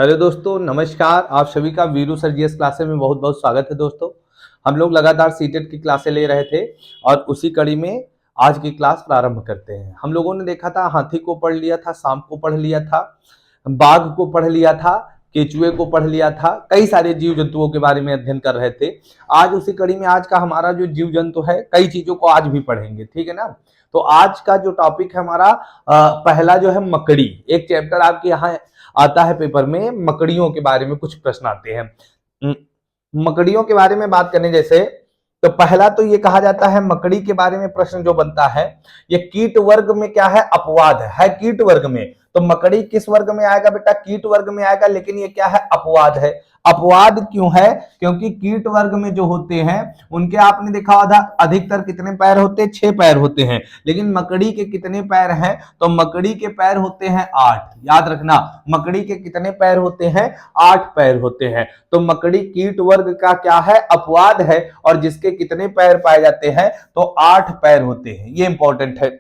Hello दोस्तों, नमस्कार। आप सभी का वीरू सर जीएस क्लासेस में बहुत बहुत स्वागत है। दोस्तों, हम लोग लगातार सीटेट की क्लासें ले रहे थे और उसी कड़ी में आज की क्लास प्रारंभ करते हैं। हम लोगों ने देखा था, हाथी को पढ़ लिया था, सांप को पढ़ लिया था, बाघ को पढ़ लिया था, केचुए को पढ़ लिया था, कई सारे जीव जंतुओं के बारे में अध्ययन कर रहे थे। आज उसी कड़ी में आज का हमारा जो जीव जंतु है, कई चीजों को आज भी पढ़ेंगे, ठीक है ना। तो आज का जो टॉपिक है हमारा पहला जो है मकड़ी। एक चैप्टर आपके यहाँ आता है पेपर में, मकड़ियों के बारे में कुछ प्रश्न आते हैं। मकड़ियों के बारे में बात करने जैसे, तो पहला तो ये कहा जाता है मकड़ी के बारे में प्रश्न जो बनता है, ये कीट वर्ग में क्या है? अपवाद है कीट वर्ग में। तो मकड़ी किस वर्ग में आएगा बेटा? कीट वर्ग में आएगा, लेकिन ये क्या है? अपवाद है। अपवाद क्यों है? क्योंकि कीट वर्ग में जो होते हैं उनके आपने देखा होगा अधिकतर कितने पैर होते हैं? 6 पैर होते हैं। लेकिन मकड़ी के कितने पैर हैं? तो मकड़ी के पैर होते हैं 8। याद रखना, मकड़ी के कितने पैर होते हैं? 8 पैर होते हैं। तो मकड़ी कीट वर्ग का क्या है? अपवाद है। और जिसके कितने पैर पाए जाते हैं? तो 8 पैर होते हैं। ये इंपॉर्टेंट है।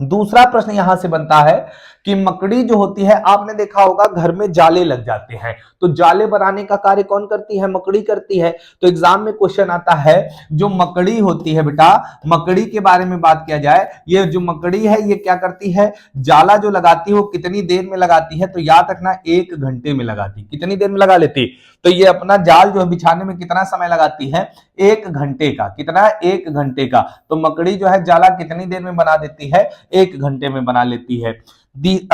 दूसरा प्रश्न यहां से बनता है कि मकड़ी जो होती है, आपने देखा होगा घर में जाले लग जाते हैं, तो जाले बनाने का कार्य कौन करती है? मकड़ी करती है। तो एग्जाम में क्वेश्चन आता है, जो मकड़ी होती है बेटा, मकड़ी के बारे में बात किया जाए, ये जो मकड़ी है ये क्या करती है? जाला जो लगाती है वो कितनी देर में लगाती है? तो याद रखना 1 घंटे में लगाती। कितनी देर में लगा लेती? तो ये अपना जाल जो है बिछाने में कितना समय लगाती है? 1 घंटे का। कितना? 1 घंटे का। तो मकड़ी जो है जाला कितनी देर में बना देती है? 1 घंटे में बना लेती है।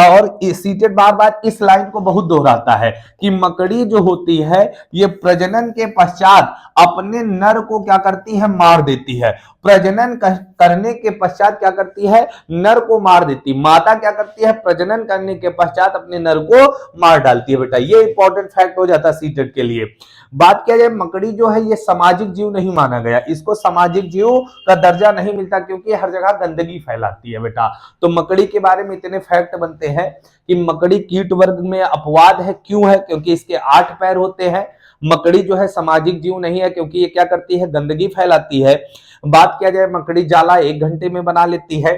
और सीटेट बार बार इस लाइन को बहुत दोहराता है कि मकड़ी जो होती है ये प्रजनन के पश्चात अपने नर को क्या करती है? मार देती है। प्रजनन करने के पश्चात क्या करती है? नर को मार देती। माता क्या करती है? प्रजनन करने के पश्चात अपने नर को मार डालती है। बेटा ये इंपॉर्टेंट फैक्ट हो जाता है सीटेट के लिए। बात किया जाए, मकड़ी जो है ये सामाजिक जीव नहीं माना गया, इसको सामाजिक जीव का दर्जा नहीं मिलता क्योंकि हर जगह गंदगी फैलाती है बेटा। तो मकड़ी के बारे में इतने फैक्ट बनते हैं कि मकड़ी कीट वर्ग में अपवाद है। क्यों है? क्योंकि इसके 8 पैर होते हैं। मकड़ी जो है सामाजिक जीव नहीं है क्योंकि ये क्या करती है? गंदगी फैलाती है। बात किया जाए, मकड़ी जाला 1 घंटे में बना लेती है,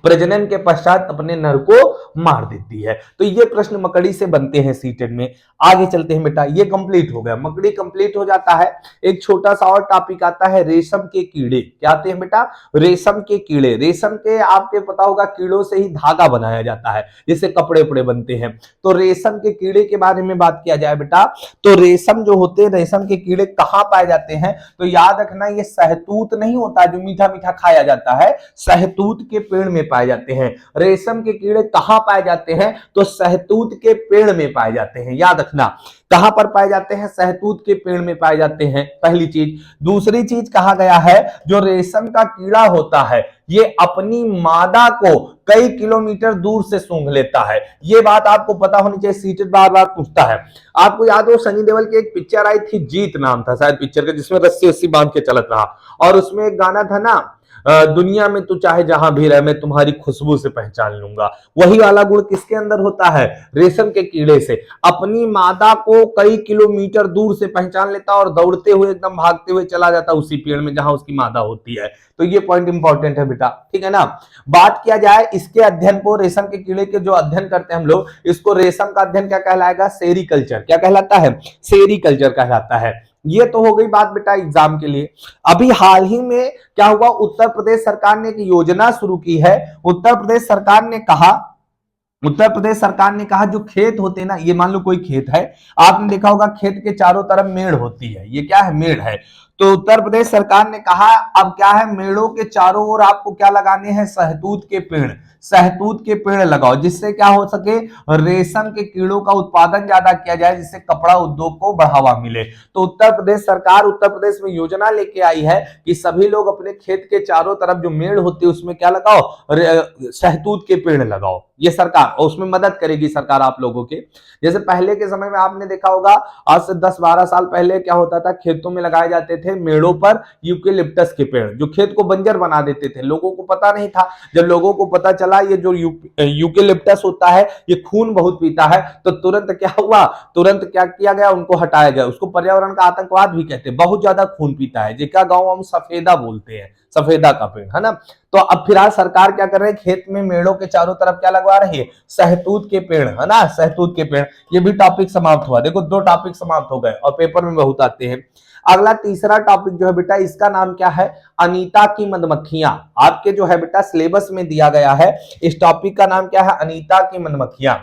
प्रजनन के पश्चात अपने नर को मार देती है। तो ये प्रश्न मकड़ी से बनते हैं सीटेट में। आगे चलते हैं बेटा, ये कंप्लीट हो गया, मकड़ी कंप्लीट हो जाता है। एक छोटा सा और टॉपिक आता है, रेशम के कीड़े। क्या आते हैं बेटा? रेशम के कीड़े। रेशम के आपके पता होगा कीड़ों से ही धागा बनाया जाता है, जिससे कपड़े उपड़े बनते हैं। तो रेशम के कीड़े के बारे में बात किया जाए बेटा, तो रेशम जो होते हैं, रेशम के कीड़े कहां पाए जाते हैं? तो याद रखना, ये सहतूत नहीं होता जो मीठा मीठा खाया जाता है, सहतूत के पेड़ में पाए जाते हैं। रेशम के कीड़े कहां पाए जाते हैं? तो सहतूत के पेड़ में पाए जाते हैं। याद रखना, कहां पर पाए जाते हैं? सहतूत के पेड़ में पाए जाते हैं, पहली चीज। दूसरी चीज कहा गया है, जो रेशम का कीड़ा होता है ये अपनी मादा को कई किलोमीटर दूर से सूंघ लेता है। ये बात आपको पता होनी चाहिए, सीटेट बार बार पूछता है। आपको याद हो, सनी देओल की एक पिक्चर आई थी, जीत नाम था शायद पिक्चर का, जिसमें रस्सी रस्सी बांध के चलत रहा, और उसमें एक गाना था ना, दुनिया में तू चाहे जहां भी रहे, मैं तुम्हारी खुशबू से पहचान लूंगा। वही वाला गुण किसके अंदर होता है? रेशम के कीड़े से। अपनी मादा को कई किलोमीटर दूर से पहचान लेता और दौड़ते हुए एकदम भागते हुए चला जाता उसी पेड़ में जहां उसकी मादा होती है। तो ये पॉइंट इंपॉर्टेंट है बेटा, ठीक है ना। बात किया जाए इसके अध्ययन को, रेशम के कीड़े के जो अध्ययन करते हैं हम लोग, इसको रेशम का अध्ययन क्या कहलाएगा? सेरीकल्चर। क्या कहलाता है? सेरीकल्चर कहलाता है। ये तो हो गई बात बेटा एग्जाम के लिए। अभी हाल ही में क्या हुआ, उत्तर प्रदेश सरकार ने एक योजना शुरू की है। उत्तर प्रदेश सरकार ने कहा जो खेत होते हैं ना, ये मान लो कोई खेत है, आपने देखा होगा खेत के चारों तरफ मेड़ होती है, ये क्या है? मेड़ है। तो उत्तर प्रदेश सरकार ने कहा अब क्या है, मेड़ों के चारों ओर आपको क्या लगाने हैं? सहतूत के पेड़। सहतूत के पेड़ लगाओ, जिससे क्या हो सके? रेशम के कीड़ों का उत्पादन ज्यादा किया जाए, जिससे कपड़ा उद्योग को बढ़ावा मिले। तो उत्तर प्रदेश सरकार उत्तर प्रदेश में योजना लेके आई है कि सभी लोग अपने खेत के चारों तरफ जो मेड़ होती है उसमें क्या लगाओ? सहतूत के पेड़ लगाओ। ये सरकार, और उसमें मदद करेगी सरकार आप लोगों के। जैसे पहले के समय में आपने देखा होगा, आज से 10-12 साल पहले क्या होता था, खेतों में लगाए जाते थे मेड़ों पर यूकेलिप्टस के पेड़, जो खेत को बंजर बना देते थे। लोगों को पता नहीं था। जब लोगों को पता चला ये जो यूकेलिप्टस होता है ये खून बहुत पीता है, तो तुरंत क्या हुआ? तुरंत क्या किया गया? उनको हटाया गया। उसको पर्यावरण का आतंकवाद भी कहते हैं, बहुत ज्यादा खून पीता है, जिसका गांव हम सफेदा बोलते हैं। सफेदा का पेड़, है ना। तो अब फिलहाल सरकार क्या कर रही है, खेत में मेड़ों के चारों तरफ क्या लगवा रही है, सहतूत के पेड़, है ना, सहतूत के पेड़। ये भी टॉपिक समाप्त हुआ। देखो 2 टॉपिक समाप्त हो गए और पेपर में बहुत आते हैं। अगला तीसरा टॉपिक जो है बेटा, इसका नाम क्या है, अनीता की मधुमक्खियां। आपके जो है बेटा सिलेबस में दिया गया है, इस टॉपिक का नाम क्या है, अनीता की मधुमक्खियां।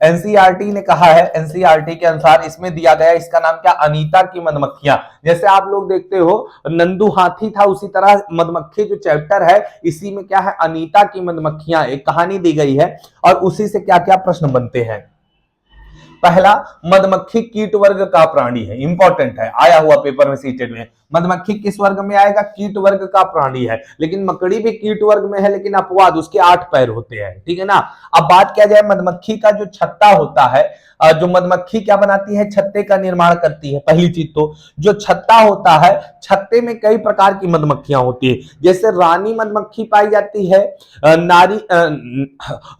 एनसीईआरटी ने कहा है, एनसीईआरटी के अनुसार इसमें दिया गया, इसका नाम क्या, अनीता की मधुमक्खियां। जैसे आप लोग देखते हो नंदू हाथी था, उसी तरह मधुमक्खी जो चैप्टर है इसी में क्या है, अनीता की मधुमक्खियां, एक कहानी दी गई है और उसी से क्या क्या प्रश्न बनते हैं। पहला, मधुमक्खी कीट वर्ग का प्राणी है, इंपॉर्टेंट है, आया हुआ पेपर में सीटेड में। मधुमक्खी किस वर्ग में आएगा, कीट वर्ग का प्राणी है। लेकिन मकड़ी भी कीट वर्ग में है, लेकिन अपवाद, उसके 8 पैर होते हैं, ठीक है ना। अब बात किया जाए मधुमक्खी का जो छत्ता होता है, जो मधुमक्खी क्या बनाती है, छत्ते का निर्माण करती है। पहली चीज तो जो छत्ता होता है, छत्ते में कई प्रकार की मधुमक्खियां होती है। जैसे रानी मधुमक्खी पाई जाती है,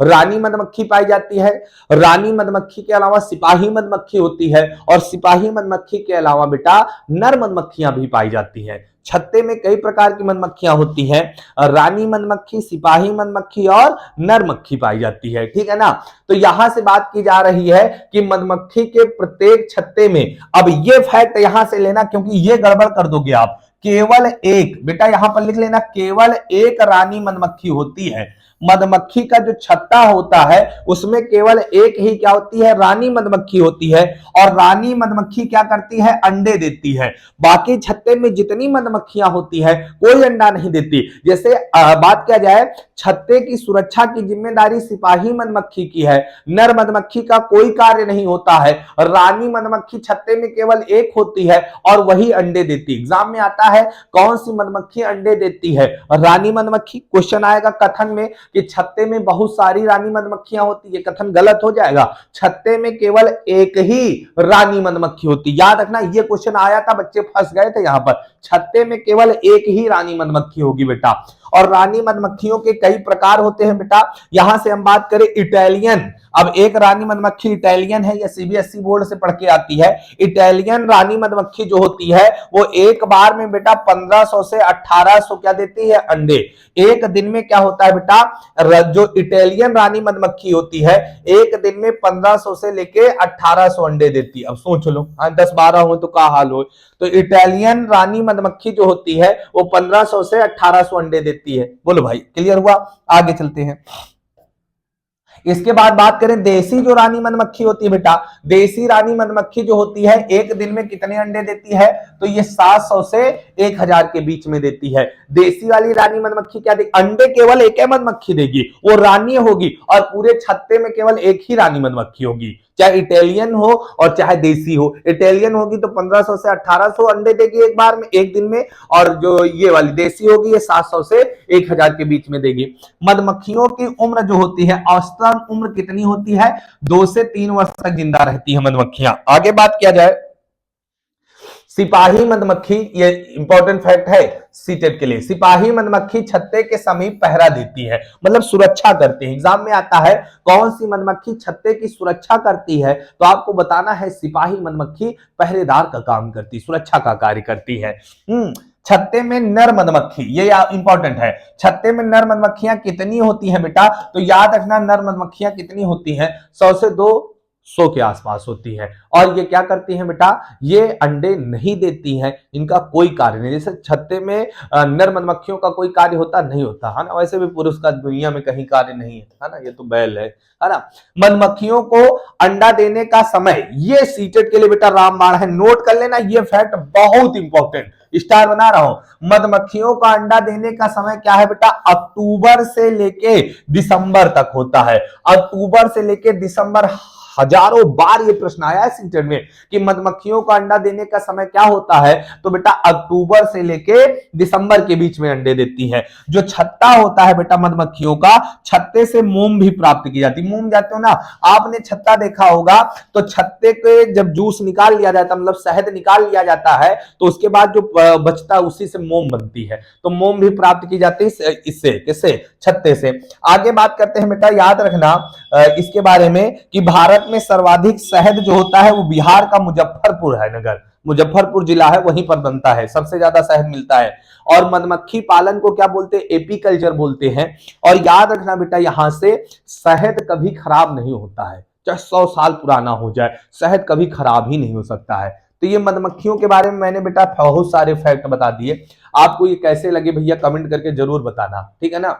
रानी मधुमक्खी पाई जाती है। रानी मधुमक्खी के अलावा सिपाही मधुमक्खी होती है और सिपाही मधुमक्खी के अलावा बेटा नर मधुमक्खियां भी पाई जाती हैं। छत्ते में कई प्रकार की मधुमक्खियां होती हैं, रानी मधुमक्खी, सिपाही मधुमक्खी और नर मक्खी पाई जाती है, ठीक है ना। तो यहां से बात की जा रही है कि मधुमक्खी के प्रत्येक छत्ते में, अब ये फैक्ट यहां से लेना क्योंकि ये गड़बड़ कर दोगे आप, केवल एक, बेटा यहां पर लिख लेना, केवल एक रानी मधुमक्खी होती है। मधुमक्खी का जो छत्ता होता है उसमें केवल एक ही क्या होती है, रानी मधुमक्खी होती है। और रानी मधुमक्खी क्या करती है, अंडे देती है। बाकी छत्ते में जितनी मधुमक्खियां होती है कोई अंडा नहीं देती। जैसे बात किया जाए, छत्ते की सुरक्षा की जिम्मेदारी सिपाही मधुमक्खी की है, नर मधुमक्खी का कोई कार्य नहीं होता है। रानी मधुमक्खी छत्ते में केवल एक होती है और वही अंडे देती है। एग्जाम में आता है कौन सी मधुमक्खी अंडे देती है, रानी मधुमक्खी। क्वेश्चन आएगा कथन में कि छत्ते में बहुत सारी रानी मधुमक्खियां होती है, कथन गलत हो जाएगा। छत्ते में केवल एक ही रानी मधुमक्खी होती, याद रखना, ये क्वेश्चन आया था, बच्चे फंस गए थे यहां पर। छत्ते में केवल एक ही रानी मधुमक्खी होगी बेटा। और रानी मधुमक्खियों के कई प्रकार होते हैं बेटा। यहां से हम बात करें इटालियन, अब एक रानी मधुमक्खी इटालियन है, या सीबीएसई बोर्ड से पढ़ के आती है। इटालियन रानी मधुमक्खी जो होती है वो एक बार में बेटा 1500 से 1800 क्या देती है, अंडे। एक दिन में क्या होता है बेटा, जो इटालियन रानी मधुमक्खी होती है एक दिन में 1500 से लेके 1800 अंडे देती है। अब सोच लो, 10-12 हो तो क्या हाल हो। तो इटालियन रानी मधुमक्खी जो होती है वो 1500 से 1800 अंडे देती है। बोलो भाई, क्लियर हुआ? आगे चलते हैं। इसके बाद बात करें देसी जो रानी मधुमक्खी होती है बेटा, देसी रानी मधुमक्खी जो होती है एक दिन में कितने अंडे देती है, तो ये 700 से 1000 के बीच में देती है। देसी वाली रानी मधुमक्खी क्या देगी, अंडे केवल एक ही मधुमक्खी देगी, वो रानी होगी और पूरे छत्ते में केवल एक ही रानी मधुमक्खी होगी, चाहे इटालियन हो और चाहे देसी हो। इटालियन होगी तो 1500 से 1800 अंडे देगी एक बार में, एक दिन में, और जो ये वाली देसी होगी ये 700 से 1000 के बीच में देगी। मधुमक्खियों की उम्र जो होती है, औसतन उम्र कितनी होती है, 2 से 3 वर्ष तक जिंदा रहती है मधुमक्खियां। आगे बात किया जाए सिपाही मधुमक्खी, ये इंपॉर्टेंट फैक्ट है सीटेट के लिए। सिपाही मधुमक्खी छत्ते के समीप पहरा देती है, मतलब सुरक्षा करती है। एग्जाम में आता है कौन सी मधुमक्खी छत्ते की सुरक्षा करती है, तो आपको बताना है सिपाही मधुमक्खी पहरेदार का काम करती, सुरक्षा का कार्य करती है। छत्ते में नर मधुमक्खी, ये इंपॉर्टेंट है, छत्ते में नर मधुमक्खियां कितनी होती हैं बेटा, तो याद रखना नर मधुमक्खियां कितनी होती हैं, 100 से 200 के आसपास होती है। और ये क्या करती हैं बेटा, ये अंडे नहीं देती हैं, इनका कोई कार्य नहीं। जैसे छत्ते में नर मधुमक्खियों का कोई कार्य होता नहीं होता है ना, वैसे भी पुरुष का दुनिया में कहीं कार्य नहीं है ना, ये तो बैल है ना। मधुमक्खियों को अंडा देने का समय, ये सीटेट के लिए बेटा रामबाण है, नोट कर लेना, ये फैक्ट बहुत इंपॉर्टेंट, स्टार बना रहा हूं। मधुमक्खियों का अंडा देने का समय क्या है बेटा, अक्टूबर से लेके दिसंबर तक होता है। अक्टूबर से लेके दिसंबर, हजारों बार ये प्रश्न आया है सीटेट में कि मधुमक्खियों का अंडा देने का समय क्या होता है, तो बेटा अक्टूबर से लेके दिसंबर के बीच में अंडे देती है। जो छत्ता होता है बेटा मधुमक्खियों का, छत्ते से मोम भी प्राप्त की जाती है। मोम जाते हो ना, आपने छत्ता देखा होगा, तो छत्ते के जब जूस निकाल लिया जाता है, मतलब शहद निकाल लिया जाता है, तो उसके बाद जो बचता है उसी से मोम बनती है। तो मोम भी प्राप्त की जाती है इससे, किससे, छत्ते से। आगे बात करते हैं बेटा, याद रखना इसके बारे में कि भारत में सर्वाधिक शहद जो होता है वो बिहार का मुजफ्फरपुर है नगर, मुजफ्फरपुर जिला है, वहीं पर बनता है, सबसे ज्यादा शहद मिलता है। और मधुमक्खी पालन को क्या बोलते हैं? एपीकल्चर बोलते हैं। और याद रखना बेटा, यहां से शहद कभी खराब नहीं होता है, चाहे 100 साल पुराना हो जाए, शहद कभी खराब ही नहीं हो सकता है। तो ये मधुमक्खियों के बारे में मैंने बेटा बहुत सारे फैक्ट बता दिए। आपको ये कैसे लगे भैया कमेंट करके जरूर बताना, ठीक है ना।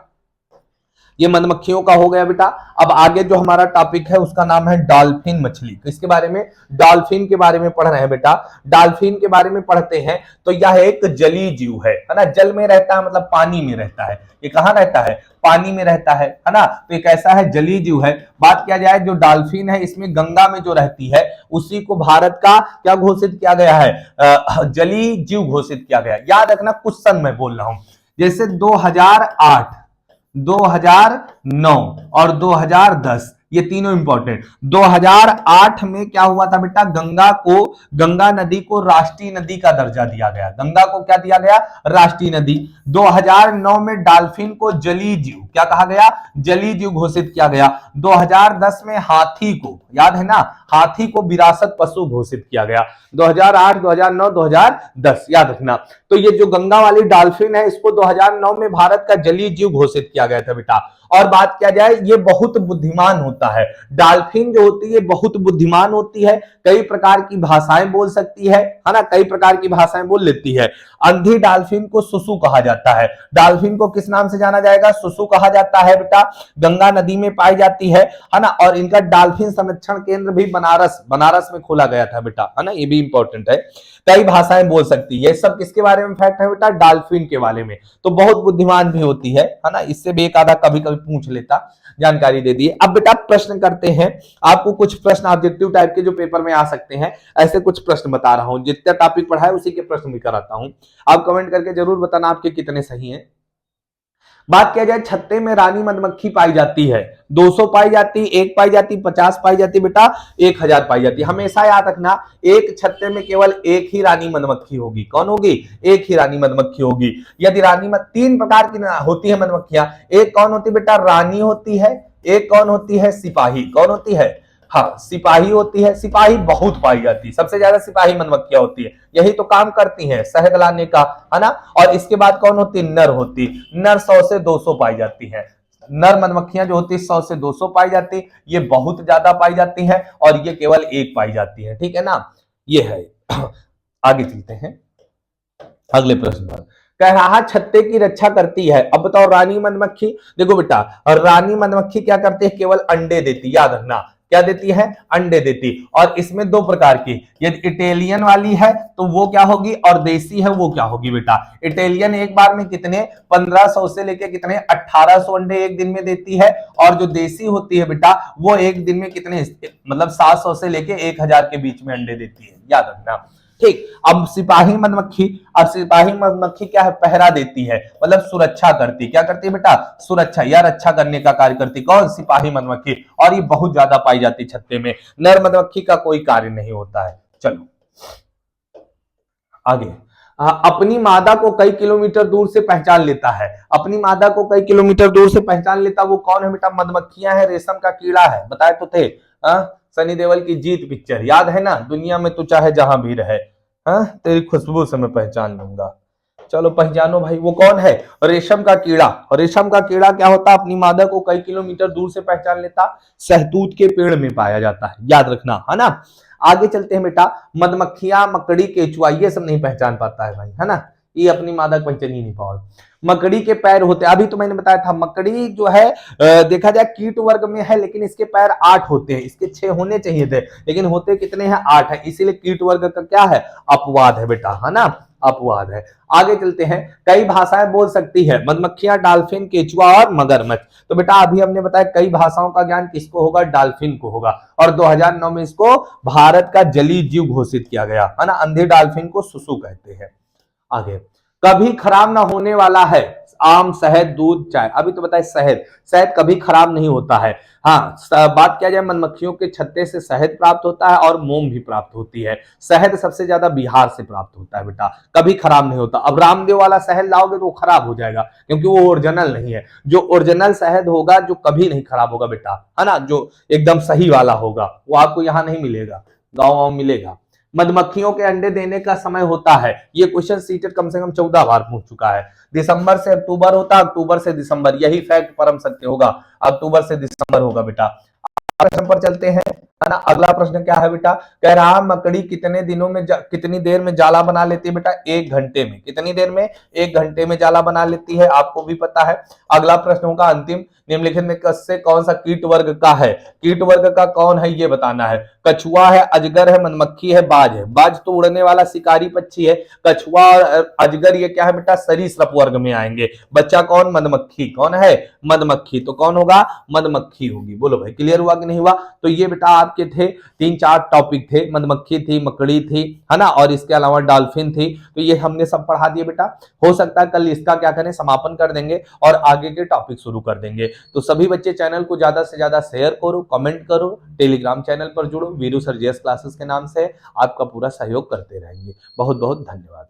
ये मधुमक्खियों का हो गया बेटा। अब आगे जो हमारा टॉपिक है उसका नाम है डॉल्फिन मछली। किसके बारे में? डॉल्फिन के बारे में पढ़ रहे हैं बेटा। डॉल्फिन के बारे में पढ़ते हैं तो यह एक जलीय जीव है ना, जल में रहता है, मतलब पानी में रहता है। ये कहाँ रहता है? पानी में रहता है ना। तो एक ऐसा है जलीय जीव है। बात किया जाए जो डॉल्फिन है, इसमें गंगा में जो रहती है उसी को भारत का क्या घोषित किया गया है? जलीय जीव घोषित किया गया। याद रखना, कुछ सन मैं बोल रहा हूं, जैसे 2008, 2009 और 2010, ये तीनों इंपॉर्टेंट। 2008 में क्या हुआ था बेटा? गंगा नदी को राष्ट्रीय नदी का दर्जा दिया गया। गंगा को क्या दिया गया? राष्ट्रीय नदी। 2009 में डॉल्फिन को जलीय जीव क्या कहा गया? जलीय जीव घोषित किया गया। 2010 में हाथी को, याद है ना, हाथी को विरासत पशु घोषित किया गया। 2008, 2009, 2010 याद रखना। तो ये जो गंगा वाली डॉल्फिन है, इसको 2009 में भारत का जलीय जीव घोषित किया गया था बेटा। और बात किया जाए, ये बहुत बुद्धिमान होता है। डॉल्फिन जो होती है बहुत बुद्धिमान होती है, कई प्रकार की भाषाएं बोल सकती है ना, कई प्रकार की भाषाएं बोल लेती है। अंधी डॉल्फिन को सुसु कहा जाता है। डॉल्फिन को किस नाम से जाना जाएगा? सुसु कहा जाता है बेटा। गंगा नदी में पाई जाती है ना। और इनका डॉल्फिन संरक्षण केंद्र भी बनारस में खोला गया था बेटा, है ना, ये भी इंपॉर्टेंट है। कई भाषाएं बोल सकती है। सब किसके बारे में फैक्ट है बेटा? डॉल्फिन के बारे में। तो बहुत बुद्धिमान भी होती है ना, इससे भी एक आधा कभी कभी पूछ लेता, जानकारी दे दिए। अब बेटा प्रश्न करते हैं। आपको कुछ प्रश्न ऑब्जेक्टिव टाइप के जो पेपर में आ सकते हैं, ऐसे कुछ प्रश्न बता रहा हूं। जितना टॉपिक पढ़ा है उसी के प्रश्न भी कराता हूं। आप कमेंट करके जरूर बताना आपके कितने सही हैं। बात किया जाए, छत्ते में रानी मधुमक्खी पाई जाती है। 200 पाई जाती, 1 पाई जाती, 50 पाई जाती बेटा, 1000 पाई जाती। हमेशा याद रखना, एक छत्ते में केवल एक ही रानी मधुमक्खी होगी। कौन होगी? एक ही रानी मधुमक्खी होगी। यदि तीन प्रकार की होती है मधुमक्खियां। एक कौन होती बेटा? रानी होती है। एक कौन होती है? सिपाही। कौन होती है? हाँ, सिपाही होती है। सिपाही बहुत पाई जाती है, सबसे ज्यादा सिपाही मधुमक्खियां होती है। यही तो काम करती हैं, शहद लाने का, है ना। और इसके बाद कौन होती? नर होती। नर 100 से 200 पाई जाती है। नर मधुमक्खियां जो होती है 100 से 200 पाई जाती, ये बहुत ज्यादा पाई जाती है। और ये केवल एक पाई जाती है, ठीक है ना। ये है। आगे चलते हैं अगले प्रश्न पर। कह रहा छत्ते की रक्षा करती है। अब बताओ रानी मधुमक्खी। देखो बेटा, रानी मधुमक्खी क्या करती है? केवल अंडे देती। याद रखना, क्या देती है? अंडे देती। और इसमें दो प्रकार की, यदि इटालियन वाली है तो वो क्या होगी, और देसी है वो क्या होगी बेटा? इटालियन एक बार में कितने? 1500 से लेके कितने? 1800 अंडे एक दिन में देती है। और जो देसी होती है बेटा, वो एक दिन में कितने, मतलब 700 से लेके 1000 के बीच में अंडे देती है। याद रखना, ठीक। अब सिपाही मधुमक्खी क्या है? पहरा देती है, मतलब सुरक्षा करती। क्या करती है बेटा? सुरक्षा या रक्षा करने का कार्य करती। कौन? सिपाही मधुमक्खी। और ये बहुत ज्यादा पाई जाती छत्ते में। नर मधुमक्खी का कोई कार्य नहीं होता है। चलो आगे। अपनी मादा को कई किलोमीटर दूर से पहचान लेता है। अपनी मादा को कई किलोमीटर दूर से पहचान लेता, वो कौन है बेटा? मधुमक्खियां है, रेशम का कीड़ा है। बताए तो थे, सनी देओल की जीत पिक्चर याद है ना? दुनिया में तू चाहे जहां भी रहे, तेरी खुशबू से मैं पहचान लूंगा। चलो पहचानो भाई, वो कौन है? रेशम का कीड़ा। और रेशम का कीड़ा क्या होता? अपनी मादा को कई किलोमीटर दूर से पहचान लेता, शहतूत के पेड़ में पाया जाता है। याद रखना, है ना। आगे चलते हैं बेटा। मधुमक्खियां, मकड़ी, केचुआ, ये सब नहीं पहचान पाता है भाई, है ना। ये अपनी मादा को पहचान ही नहीं पाओ। मकड़ी के पैर होते, अभी तो मैंने बताया था, मकड़ी जो है देखा जाए कीट वर्ग में है, लेकिन इसके पैर 8 होते हैं। इसके 6 होने चाहिए थे, लेकिन होते कितने हैं? 8 है। इसीलिए कीट वर्ग का क्या है? अपवाद है बेटा, है ना, अपवाद है। आगे चलते हैं। कई भाषाएं बोल सकती है मधुमक्खियां, डॉल्फिन, केचुआ और मगरमच्छ। तो बेटा अभी हमने बताया कई भाषाओं का ज्ञान किसको होगा? डॉल्फिन को होगा। और 2009 में इसको भारत का जलीय जीव घोषित किया गया, है ना। अंधे डॉल्फिन को सुसु कहते हैं। आगे, कभी खराब ना होने वाला है। आम, शहद, दूध, चाय। अभी तो बताए शहद, शहद कभी खराब नहीं होता है। हाँ, बात किया जाए मधुमक्खियों के छत्ते से शहद प्राप्त होता है और मोम भी प्राप्त होती है। शहद सबसे ज्यादा बिहार से प्राप्त होता है बेटा, कभी खराब नहीं होता। अब रामदेव वाला शहद लाओगे तो वो खराब हो जाएगा, क्योंकि वो ओरिजिनल नहीं है। जो ओरिजिनल शहद होगा जो कभी नहीं खराब होगा बेटा, है ना, जो एकदम सही वाला होगा, वो आपको यहाँ नहीं मिलेगा, गाँव मिलेगा। मधुमक्खियों के अंडे देने का समय होता है, ये क्वेश्चन सीटेट कम से कम 14 बार पूछ चुका है। दिसंबर से अक्टूबर होता है, अक्टूबर से दिसंबर, यही फैक्ट परम सत्य होगा, अक्टूबर से दिसंबर होगा बेटा। प्रश्न पर चलते हैं, है ना। अगला प्रश्न क्या है बेटा, कह रहा मकड़ी कितने दिनों में कितनी देर में जाला बना लेती है बेटा, 1 घंटे में। कितनी देर में? 1 घंटे में जाला बना लेती है, आपको भी पता है। अगला प्रश्न होगा अंतिम, निम्नलिखित में से कौन सा कीट वर्ग का है? कीट वर्ग का कौन है ये बताना है। कछुआ है, अजगर है, मधुमक्खी है, बाज है। बाज तो उड़ने वाला शिकारी पक्षी है। कछुआ और अजगर ये क्या है बेटा, सरीसृप वर्ग में आएंगे। बच्चा कौन? मधुमक्खी। कौन है? मधुमक्खी। तो कौन होगा? मधुमक्खी होगी। बोलो भाई, क्लियर हुआ कि नहीं हुआ? तो ये बेटा आपके थे 3-4 टॉपिक थे, मधुमक्खी थी, मकड़ी थी, है ना, और इसके अलावा डॉल्फिन थी। तो ये हमने सब पढ़ा दिए बेटा। हो सकता है कल इसका क्या करें, समापन कर देंगे और आगे के टॉपिक शुरू कर देंगे। तो सभी बच्चे चैनल को ज्यादा से ज्यादा शेयर करो, कमेंट करो, टेलीग्राम चैनल पर जुड़ो, वीरू सर जीएस क्लासेस के नाम से आपका पूरा सहयोग करते रहेंगे। बहुत बहुत धन्यवाद।